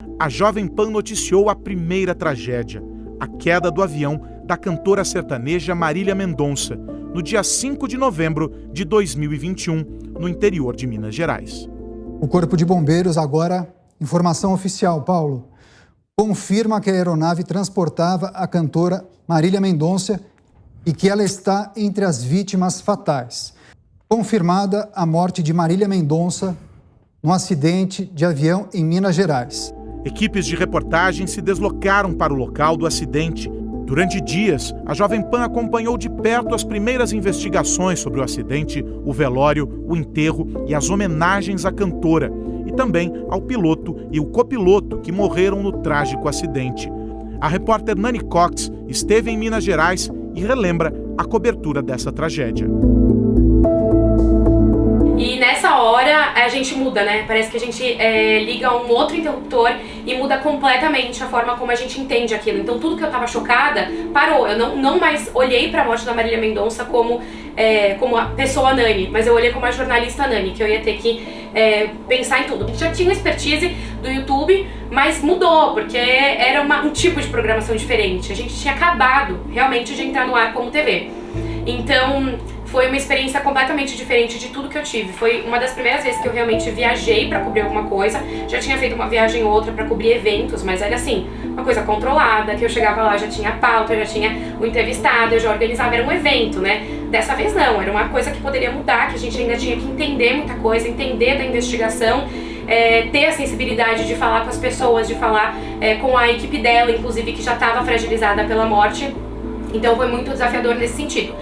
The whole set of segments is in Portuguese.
A Jovem Pan noticiou a primeira tragédia, a queda do avião da cantora sertaneja Marília Mendonça, no dia 5 de novembro de 2021, no interior de Minas Gerais. O Corpo de Bombeiros agora, informação oficial, Paulo, confirma que a aeronave transportava a cantora Marília Mendonça e que ela está entre as vítimas fatais. Confirmada a morte de Marília Mendonça num acidente de avião em Minas Gerais. Equipes de reportagem se deslocaram para o local do acidente. Durante dias, a Jovem Pan acompanhou de perto as primeiras investigações sobre o acidente, o velório, o enterro e as homenagens à cantora, e também ao piloto e o copiloto que morreram no trágico acidente. A repórter Nani Cox esteve em Minas Gerais e relembra a cobertura dessa tragédia. E nessa hora a gente muda, né? Parece que a gente liga um outro interruptor e muda completamente a forma como a gente entende aquilo. Então tudo que eu tava chocada parou. Eu não mais olhei pra morte da Marília Mendonça como a pessoa Nani, mas eu olhei como a jornalista Nani, que eu ia ter que pensar em tudo. A gente já tinha expertise do YouTube, mas mudou, porque era um tipo de programação diferente. A gente tinha acabado realmente de entrar no ar como TV. Então foi uma experiência completamente diferente de tudo que eu tive. Foi uma das primeiras vezes que eu realmente viajei pra cobrir alguma coisa. Já tinha feito uma viagem ou outra pra cobrir eventos, mas era assim, uma coisa controlada, que eu chegava lá, já tinha pauta, já tinha o entrevistado, eu já organizava, era um evento, né? Dessa vez não, era uma coisa que poderia mudar, que a gente ainda tinha que entender muita coisa, entender da investigação, ter a sensibilidade de falar com as pessoas, de falar com a equipe dela, inclusive, que já estava fragilizada pela morte. Então foi muito desafiador nesse sentido.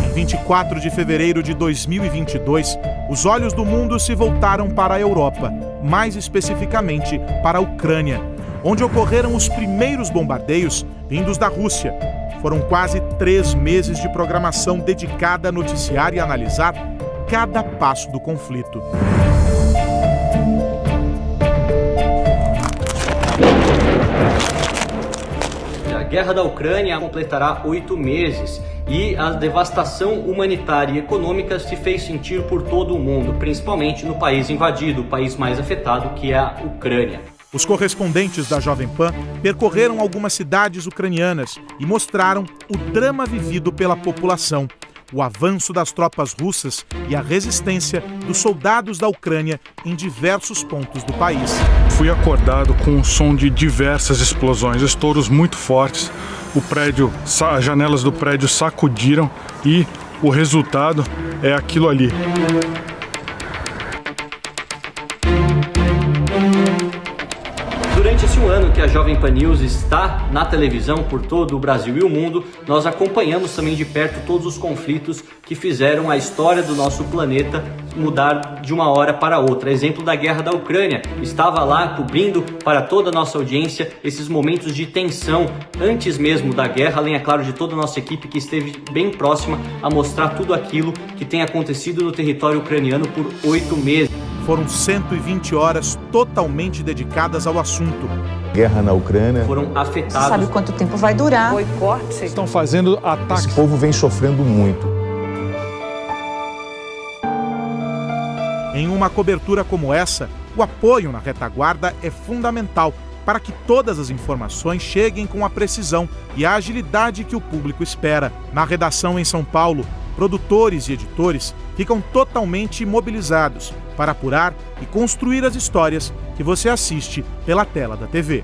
Em 24 de fevereiro de 2022, os olhos do mundo se voltaram para a Europa, mais especificamente para a Ucrânia, onde ocorreram os primeiros bombardeios vindos da Rússia. Foram quase 3 meses de programação dedicada a noticiar e analisar cada passo do conflito. A guerra da Ucrânia completará 8 meses e a devastação humanitária e econômica se fez sentir por todo o mundo, principalmente no país invadido, o país mais afetado, que é a Ucrânia. Os correspondentes da Jovem Pan percorreram algumas cidades ucranianas e mostraram o drama vivido pela população, o avanço das tropas russas e a resistência dos soldados da Ucrânia em diversos pontos do país. Fui acordado com o som de diversas explosões, estouros muito fortes. As janelas do prédio sacudiram e o resultado é aquilo ali. Durante esse ano que a Jovem Pan News está na televisão por todo o Brasil e o mundo, nós acompanhamos também de perto todos os conflitos que fizeram a história do nosso planeta mudar de uma hora para outra. Exemplo da guerra da Ucrânia, estava lá cobrindo para toda a nossa audiência esses momentos de tensão antes mesmo da guerra, além, é claro, de toda a nossa equipe que esteve bem próxima a mostrar tudo aquilo que tem acontecido no território ucraniano por 8 meses. Foram 120 horas totalmente dedicadas ao assunto. Guerra na Ucrânia. Foram afetados. Você sabe quanto tempo vai durar. Boicote. Estão fazendo ataques. Esse povo vem sofrendo muito. Em uma cobertura como essa, o apoio na retaguarda é fundamental para que todas as informações cheguem com a precisão e a agilidade que o público espera. Na redação em São Paulo, produtores e editores ficam totalmente mobilizados para apurar e construir as histórias que você assiste pela tela da TV.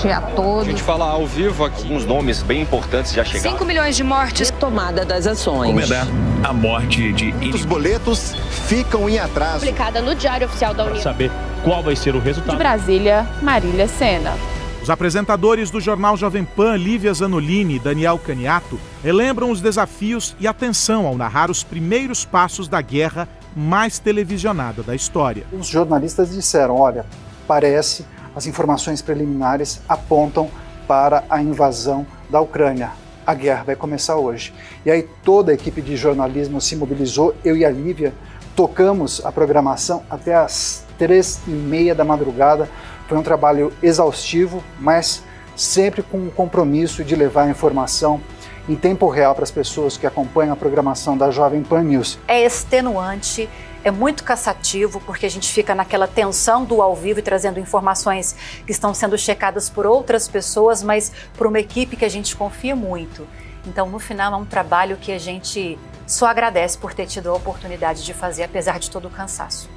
Dia todo. A gente fala ao vivo aqui. Alguns nomes bem importantes já chegaram. 5 milhões de mortes. Tomada das ações. Como é a morte de... Os boletos ficam em atraso. Publicada no Diário Oficial da União. Saber qual vai ser o resultado. De Brasília, Marília Sena. Os apresentadores do jornal Jovem Pan, Lívia Zanolini e Daniel Caniato, relembram os desafios e a tensão ao narrar os primeiros passos da guerra mais televisionada da história. Os jornalistas disseram, olha, parece, as informações preliminares apontam para a invasão da Ucrânia. A guerra vai começar hoje. E aí toda a equipe de jornalismo se mobilizou, eu e a Lívia tocamos a programação até às 3h30 da madrugada. Foi um trabalho exaustivo, mas sempre com o compromisso de levar a informação em tempo real para as pessoas que acompanham a programação da Jovem Pan News. É extenuante, É muito cansativo, porque a gente fica naquela tensão do ao vivo e trazendo informações que estão sendo checadas por outras pessoas, mas por uma equipe que a gente confia muito. Então, no final, é um trabalho que a gente só agradece por ter tido a oportunidade de fazer, apesar de todo o cansaço.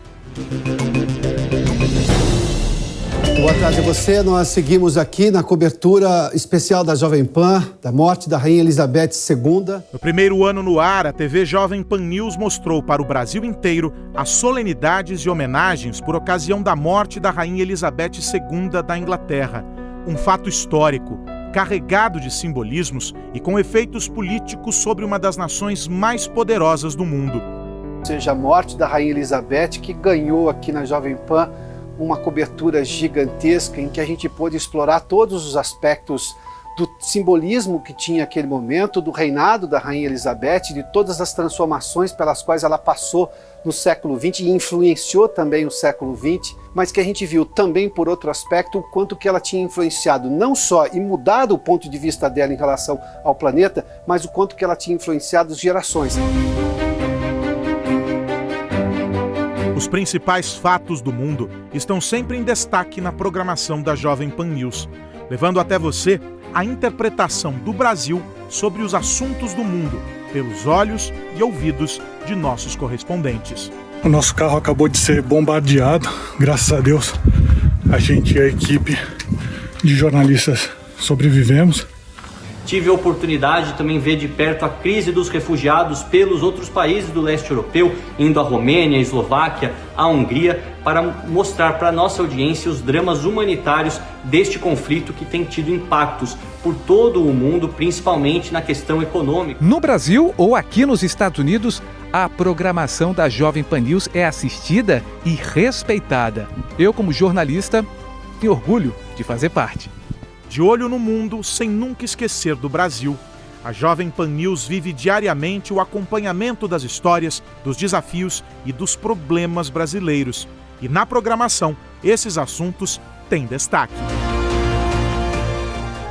Boa tarde a você. Nós seguimos aqui na cobertura especial da Jovem Pan, da morte da Rainha Elizabeth II. No primeiro ano no ar, a TV Jovem Pan News mostrou para o Brasil inteiro as solenidades e homenagens por ocasião da morte da Rainha Elizabeth II da Inglaterra. Um fato histórico, carregado de simbolismos e com efeitos políticos sobre uma das nações mais poderosas do mundo. Ou seja, a morte da Rainha Elizabeth, que ganhou aqui na Jovem Pan uma cobertura gigantesca em que a gente pôde explorar todos os aspectos do simbolismo que tinha aquele momento, do reinado da Rainha Elizabeth, de todas as transformações pelas quais ela passou no século XX e influenciou também o século XX, mas que a gente viu também, por outro aspecto, o quanto que ela tinha influenciado não só e mudado o ponto de vista dela em relação ao planeta, mas o quanto que ela tinha influenciado as gerações. Os principais fatos do mundo estão sempre em destaque na programação da Jovem Pan News, levando até você a interpretação do Brasil sobre os assuntos do mundo, pelos olhos e ouvidos de nossos correspondentes. O nosso carro acabou de ser bombardeado, graças a Deus. A gente e a equipe de jornalistas sobrevivemos. Tive a oportunidade de também ver de perto a crise dos refugiados pelos outros países do leste europeu, indo à Romênia, à Eslováquia, à Hungria, para mostrar para a nossa audiência os dramas humanitários deste conflito que tem tido impactos por todo o mundo, principalmente na questão econômica. No Brasil ou aqui nos Estados Unidos, a programação da Jovem Pan News é assistida e respeitada. Eu, como jornalista, tenho orgulho de fazer parte. De olho no mundo, sem nunca esquecer do Brasil, a Jovem Pan News vive diariamente o acompanhamento das histórias, dos desafios e dos problemas brasileiros. E na programação, esses assuntos têm destaque.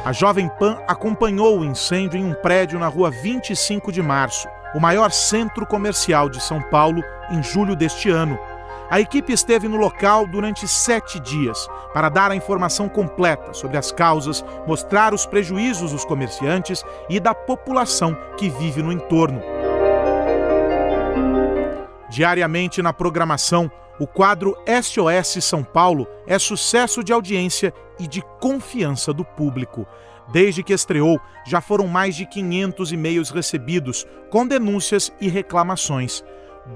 A Jovem Pan acompanhou o incêndio em um prédio na rua 25 de março, o maior centro comercial de São Paulo, em julho deste ano. A equipe esteve no local durante 7 dias para dar a informação completa sobre as causas, mostrar os prejuízos dos comerciantes e da população que vive no entorno. Diariamente na programação, o quadro SOS São Paulo é sucesso de audiência e de confiança do público. Desde que estreou, já foram mais de 500 e-mails recebidos com denúncias e reclamações.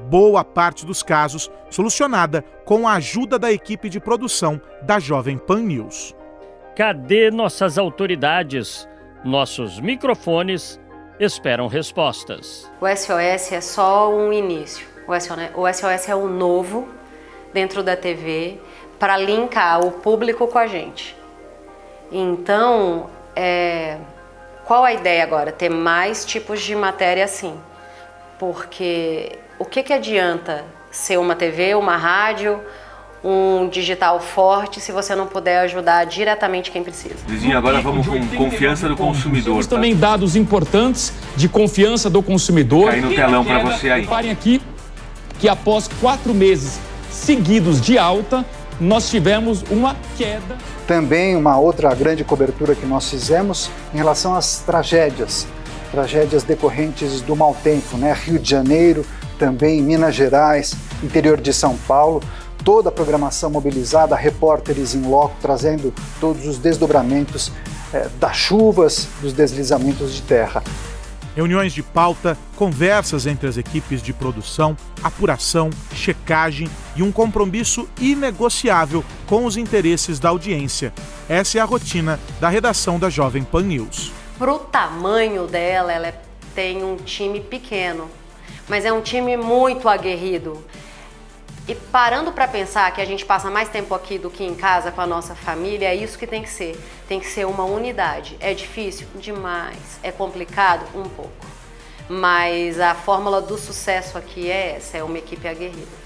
Boa parte dos casos solucionada com a ajuda da equipe de produção da Jovem Pan News. Cadê nossas autoridades? Nossos microfones esperam respostas. O SOS é só um início. O SOS é o novo dentro da TV para linkar o público com a gente. Então, qual a ideia agora? Ter mais tipos de matéria assim. Porque o que adianta ser uma TV, uma rádio, um digital forte se você não puder ajudar diretamente quem precisa? Vizinho, agora vamos com confiança do consumidor. Temos também dados importantes de confiança do consumidor. Aí no telão para você aí. Reparem aqui que após 4 meses seguidos de alta, nós tivemos uma queda. Também uma outra grande cobertura que nós fizemos em relação às tragédias decorrentes do mau tempo, né? Rio de Janeiro, também Minas Gerais, interior de São Paulo, toda a programação mobilizada, repórteres em loco, trazendo todos os desdobramentos das chuvas, dos deslizamentos de terra. Reuniões de pauta, conversas entre as equipes de produção, apuração, checagem e um compromisso inegociável com os interesses da audiência. Essa é a rotina da redação da Jovem Pan News. Pro tamanho dela, ela tem um time pequeno, mas é um time muito aguerrido. E parando para pensar que a gente passa mais tempo aqui do que em casa com a nossa família, é isso que tem que ser. Tem que ser uma unidade. É difícil? Demais. É complicado? Um pouco. Mas a fórmula do sucesso aqui é essa, é uma equipe aguerrida.